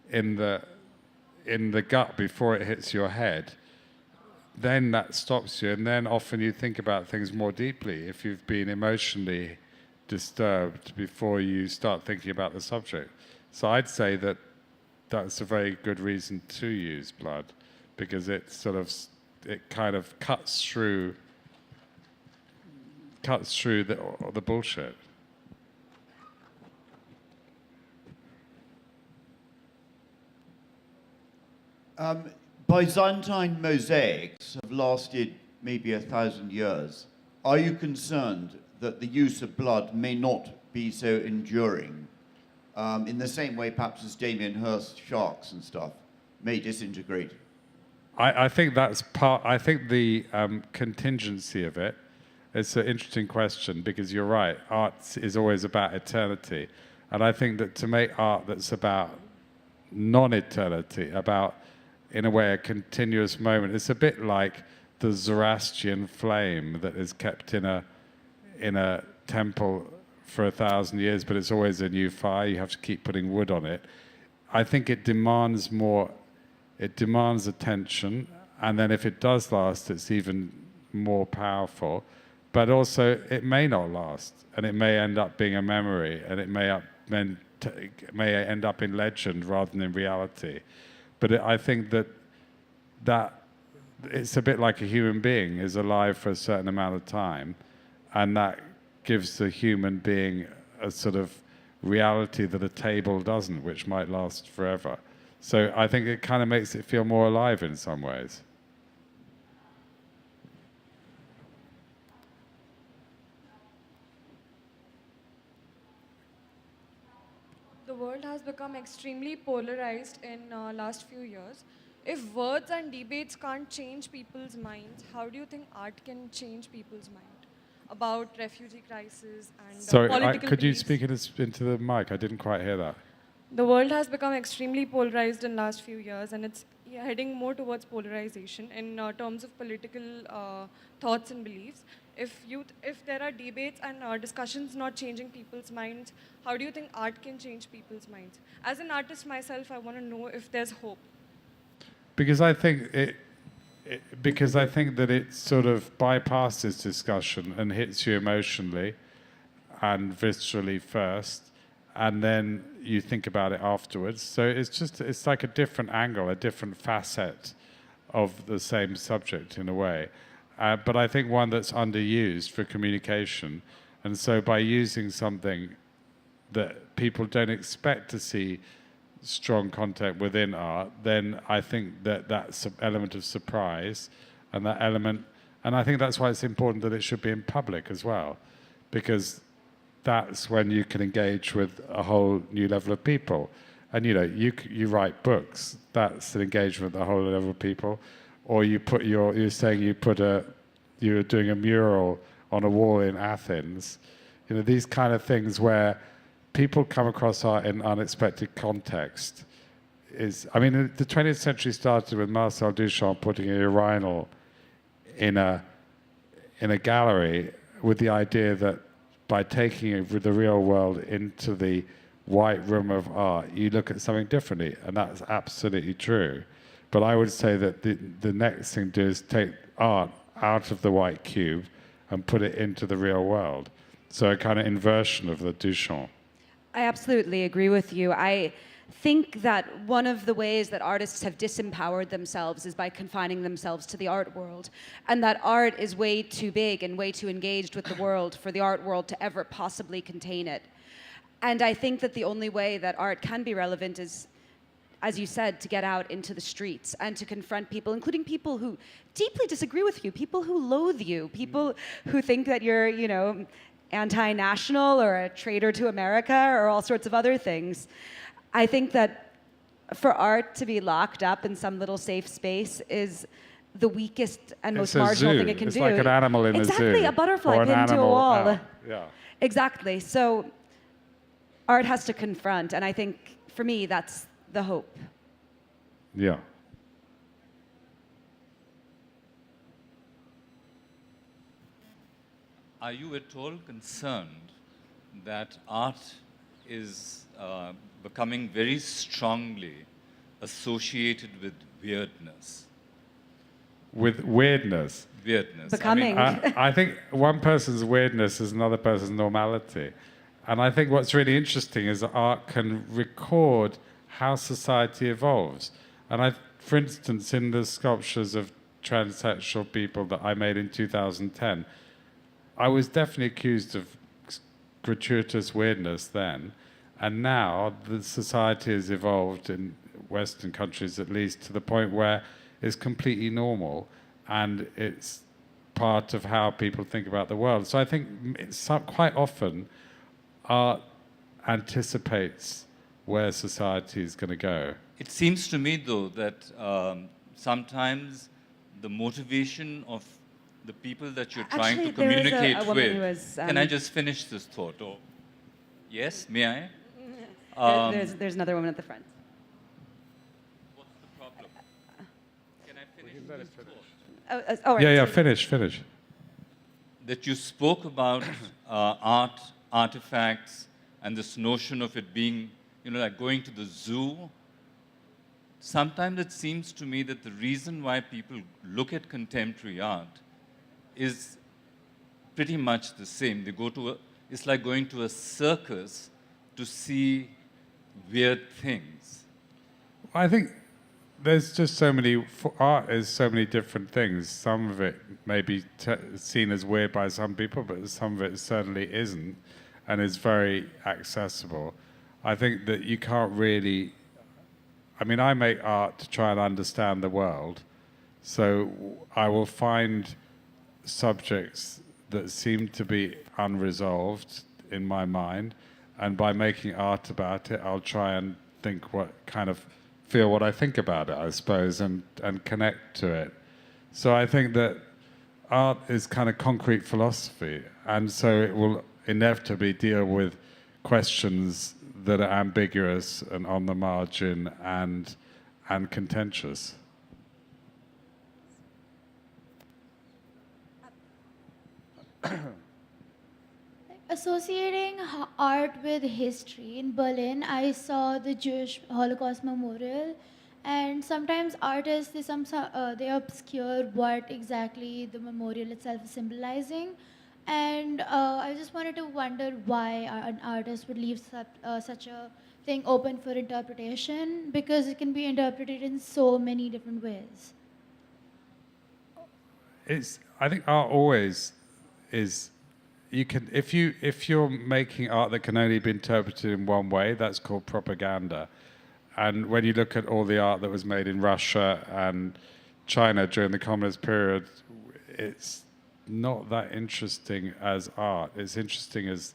in the gut before it hits your head. Then that stops you, and then often you think about things more deeply if you've been emotionally disturbed before you start thinking about the subject. So I'd say that that's a very good reason to use blood, because it kind of cuts through the bullshit. Byzantine mosaics have lasted maybe 1,000 years. Are you concerned that the use of blood may not be so enduring, in the same way perhaps as Damien Hirst sharks and stuff may disintegrate? I think that's part. I think the contingency of it. It's an interesting question, because you're right. Art is always about eternity, and I think that to make art that's about non-eternity, about in a way a continuous moment, it's a bit like the Zoroastrian flame that is kept in a temple for 1,000 years, but it's always a new fire. You have to keep putting wood on it. I think it demands more. It demands attention, and then if it does last, it's even more powerful. But also, it may not last, and it may end up being a memory, and it may end up in legend rather than in reality. But I think that it's a bit like a human being is alive for a certain amount of time, and that gives the human being a sort of reality that a table doesn't, which might last forever. So I think it kind of makes it feel more alive in some ways. The world has become extremely polarized in last few years. If words and debates can't change people's minds, how do you think art can change people's mind about refugee crisis and Sorry, political could you beliefs? speak into the mic? I didn't quite hear that. The world has become extremely polarized in last few years, and it's heading more towards polarization in terms of political thoughts and beliefs. If there are debates and discussions not changing people's minds, how do you think art can change people's minds? As an artist myself, I want to know if there's hope. Because I think that it sort of bypasses discussion and hits you emotionally and viscerally first, and then you think about it afterwards. So it's like a different angle, a different facet of the same subject in a way. But I think one that's underused for communication. And so by using something that people don't expect to see strong content within art, then I think that that's an element of surprise, and that element, and I think that's why it's important that it should be in public as well, because that's when you can engage with a whole new level of people. And you write books, that's an engagement with a whole level of people. Or you're doing a mural on a wall in Athens. These kind of things where people come across art in unexpected context. The 20th century started with Marcel Duchamp putting a urinal in a gallery with the idea that by taking the real world into the white room of art, you look at something differently, and that's absolutely true. But I would say that the next thing to do is take art out of the white cube and put it into the real world. So a kind of inversion of the Duchamp. I absolutely agree with you. I think that one of the ways that artists have disempowered themselves is by confining themselves to the art world, and that art is way too big and way too engaged with the world for the art world to ever possibly contain it. And I think that the only way that art can be relevant is, as you said, to get out into the streets and to confront people, including people who deeply disagree with you, people who loathe you, people who think that you're, anti-national or a traitor to America or all sorts of other things. I think that for art to be locked up in some little safe space is the weakest and most marginal thing it can do. It's like an animal in a zoo. Exactly, a butterfly pinned to a wall. Yeah. Exactly. So art has to confront, and I think for me that's the hope. Yeah. Are you at all concerned that art is becoming very strongly associated with weirdness? With weirdness? Weirdness. Becoming. I think one person's weirdness is another person's normality. And I think what's really interesting is that art can record how society evolves. And for instance, in the sculptures of transsexual people that I made in 2010, I was definitely accused of gratuitous weirdness then. And now the society has evolved, in Western countries at least, to the point where it's completely normal and it's part of how people think about the world. So I think quite often art anticipates where society is going to go. It seems to me, though, that sometimes the motivation of the people that you're trying to communicate with... Can I just finish this thought? Or, yes, may I? There's another woman at the front. What's the problem? Can I finish this thought? Right. Yeah, finish. That you spoke about artifacts, and this notion of it being, like going to the zoo. Sometimes it seems to me that the reason why people look at contemporary art is pretty much the same. They go to it's like going to a circus to see weird things. I think there's just so many, art is so many different things. Some of it may be seen as weird by some people, but some of it certainly isn't, and is very accessible. I think that you can't really, I mean, I make art to try and understand the world, so I will find subjects that seem to be unresolved in my mind, and by making art about it, I'll try and think feel what I think about it, I suppose, and connect to it. So I think that art is kind of concrete philosophy, and so it will inevitably deal with questions that are ambiguous and on the margin and contentious. Associating art with history, in Berlin, I saw the Jewish Holocaust Memorial, and sometimes artists, they obscure what exactly the memorial itself is symbolizing. And I just wanted to wonder why an artist would leave such a thing open for interpretation, because it can be interpreted in so many different ways. I think art always is. You can, if you're making art that can only be interpreted in one way, that's called propaganda. And when you look at all the art that was made in Russia and China during the communist period, it's not that interesting as art. It's interesting as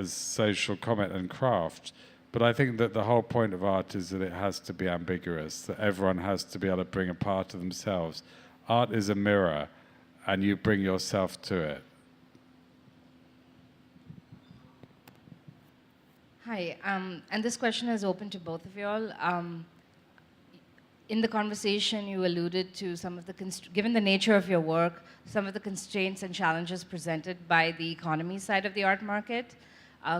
social comment and craft. But I think that the whole point of art is that it has to be ambiguous, that everyone has to be able to bring a part of themselves. Art is a mirror, and you bring yourself to it. Hi, and this question is open to both of you all. In the conversation, you alluded to some of the, given the nature of your work, some of the constraints and challenges presented by the economy side of the art market.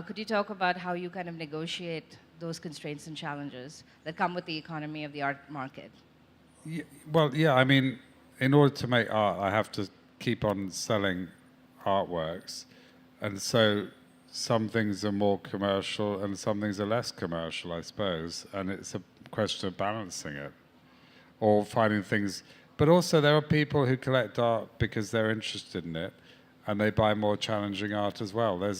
Could you talk about how you kind of negotiate those constraints and challenges that come with the economy of the art market? Yeah, I mean, in order to make art, I have to keep on selling artworks. And so some things are more commercial and some things are less commercial, I suppose. And it's a question of balancing it or finding things. But also there are people who collect art because they're interested in it and they buy more challenging art as well. But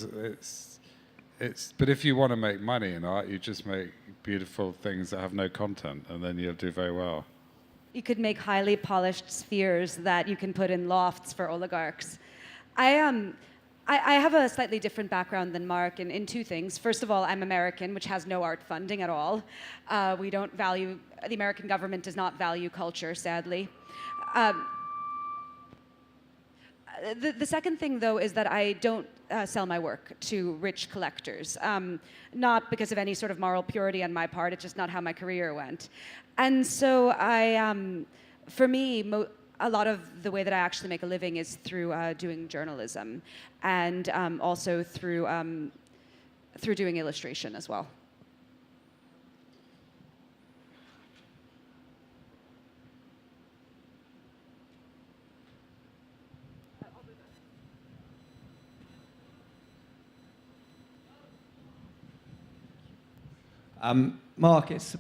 if you want to make money in art, you just make beautiful things that have no content and then you'll do very well. You could make highly polished spheres that you can put in lofts for oligarchs. I have a slightly different background than Marc in two things. First of all, I'm American, which has no art funding at all. We don't value, the American government does not value culture, sadly. The second thing, though, is that I don't sell my work to rich collectors. Not because of any sort of moral purity on my part, it's just not how my career went. And so for me, a lot of the way that I actually make a living is through doing journalism, and also through doing illustration as well. Mark, it's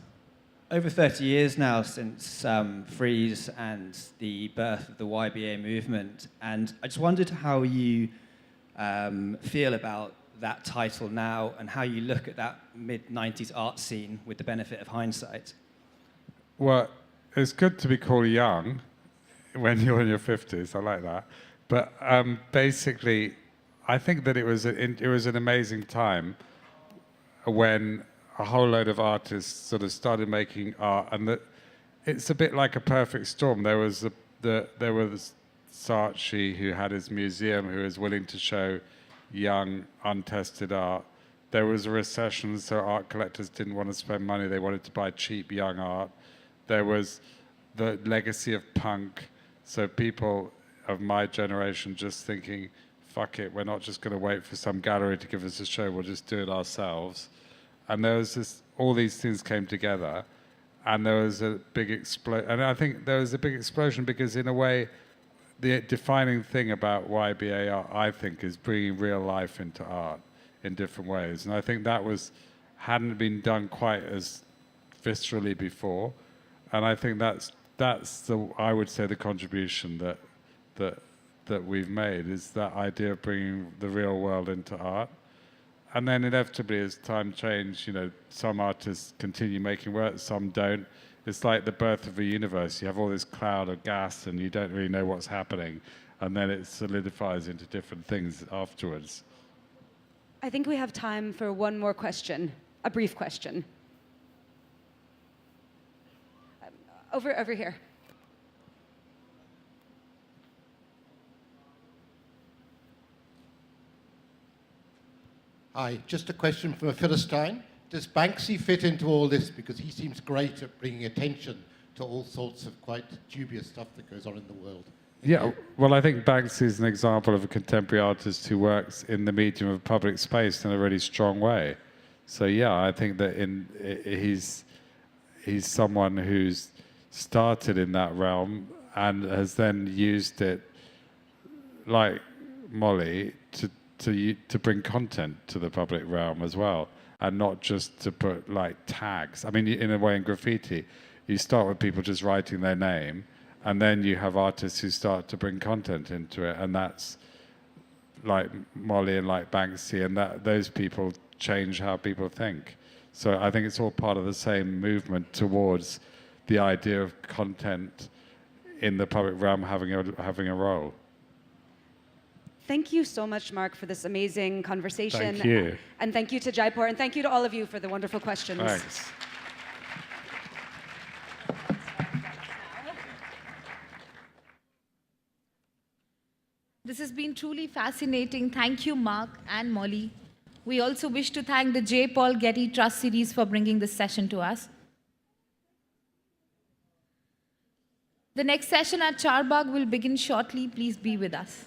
over 30 years now since Freeze and the birth of the YBA movement, and I just wondered how you feel about that title now and how you look at that mid-90s art scene with the benefit of hindsight. Well, it's good to be called young when you're in your 50s. I like that. But basically, I think that it was an amazing time when a whole load of artists sort of started making art, and that it's a bit like a perfect storm. There was Saatchi, who had his museum, who was willing to show young, untested art. There was a recession, so art collectors didn't want to spend money. They wanted to buy cheap, young art. There was the legacy of punk, so people of my generation just thinking, fuck it, we're not just going to wait for some gallery to give us a show, we'll just do it ourselves. And there was all these things came together, and there was a big explosion. And I think there was a big explosion because, in a way, the defining thing about YBA art, I think, is bringing real life into art in different ways. And I think that hadn't been done quite as viscerally before. And I think that's I would say the contribution that we've made, is that idea of bringing the real world into art. And then inevitably, as time changed, some artists continue making work, some don't. It's like the birth of a universe. You have all this cloud of gas, and you don't really know what's happening, and then it solidifies into different things afterwards. I think we have time for one more question, a brief question. Over here. Hi, just a question from a Philistine. Does Banksy fit into all this? Because he seems great at bringing attention to all sorts of quite dubious stuff that goes on in the world. Yeah, well, I think Banksy is an example of a contemporary artist who works in the medium of public space in a really strong way. So yeah, I think that he's someone who's started in that realm and has then used it, like Molly, to bring content to the public realm as well, and not just to put like tags. I mean, in a way, in graffiti, you start with people just writing their name, and then you have artists who start to bring content into it, and that's like Molly and like Banksy, and those people change how people think. So I think it's all part of the same movement towards the idea of content in the public realm having a role. Thank you so much, Marc, for this amazing conversation. Thank you. And thank you to Jaipur, and thank you to all of you for the wonderful questions. Thanks. This has been truly fascinating. Thank you, Marc and Molly. We also wish to thank the J. Paul Getty Trust Series for bringing this session to us. The next session at Charbagh will begin shortly. Please be with us.